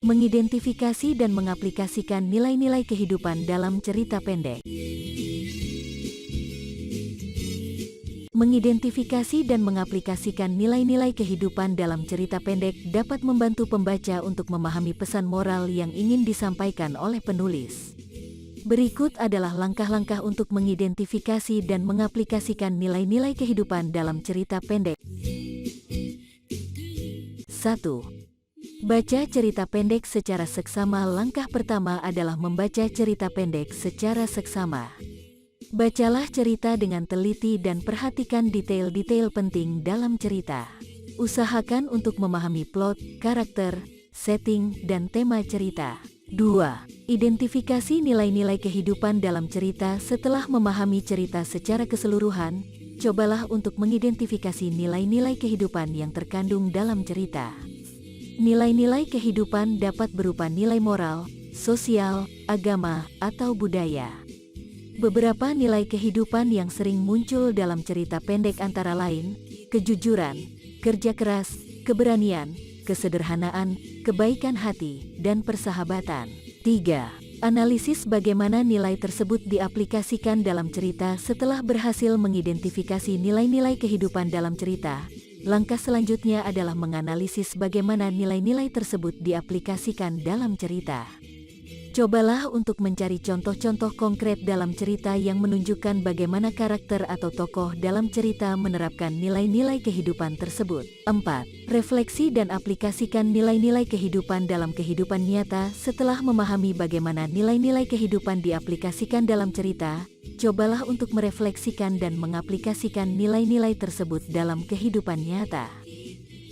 Mengidentifikasi dan mengaplikasikan nilai-nilai kehidupan dalam cerita pendek. Mengidentifikasi dan mengaplikasikan nilai-nilai kehidupan dalam cerita pendek dapat membantu pembaca untuk memahami pesan moral yang ingin disampaikan oleh penulis. Berikut adalah langkah-langkah untuk mengidentifikasi dan mengaplikasikan nilai-nilai kehidupan dalam cerita pendek. 1. Baca cerita pendek secara seksama. Langkah pertama adalah membaca cerita pendek secara seksama. Bacalah cerita dengan teliti dan perhatikan detail-detail penting dalam cerita. Usahakan untuk memahami plot, karakter, setting, dan tema cerita. 2. Identifikasi nilai-nilai kehidupan dalam cerita. Setelah memahami cerita secara keseluruhan, cobalah untuk mengidentifikasi nilai-nilai kehidupan yang terkandung dalam cerita. Nilai-nilai kehidupan dapat berupa nilai moral, sosial, agama, atau budaya. Beberapa nilai kehidupan yang sering muncul dalam cerita pendek antara lain, kejujuran, kerja keras, keberanian, kesederhanaan, kebaikan hati, dan persahabatan. 3. Analisis bagaimana nilai tersebut diaplikasikan dalam cerita. Setelah berhasil mengidentifikasi nilai-nilai kehidupan dalam cerita, langkah selanjutnya adalah menganalisis bagaimana nilai-nilai tersebut diaplikasikan dalam cerita. Cobalah untuk mencari contoh-contoh konkret dalam cerita yang menunjukkan bagaimana karakter atau tokoh dalam cerita menerapkan nilai-nilai kehidupan tersebut. 4. Refleksi dan aplikasikan nilai-nilai kehidupan dalam kehidupan nyata. Setelah memahami bagaimana nilai-nilai kehidupan diaplikasikan dalam cerita, cobalah untuk merefleksikan dan mengaplikasikan nilai-nilai tersebut dalam kehidupan nyata.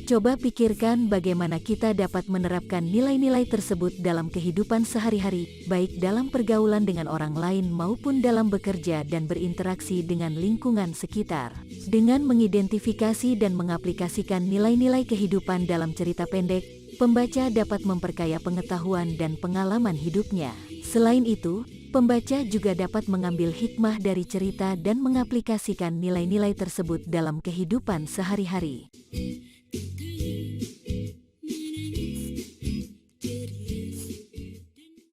Coba pikirkan bagaimana kita dapat menerapkan nilai-nilai tersebut dalam kehidupan sehari-hari, baik dalam pergaulan dengan orang lain maupun dalam bekerja dan berinteraksi dengan lingkungan sekitar. Dengan mengidentifikasi dan mengaplikasikan nilai-nilai kehidupan dalam cerita pendek, pembaca dapat memperkaya pengetahuan dan pengalaman hidupnya. Selain itu, pembaca juga dapat mengambil hikmah dari cerita dan mengaplikasikan nilai-nilai tersebut dalam kehidupan sehari-hari.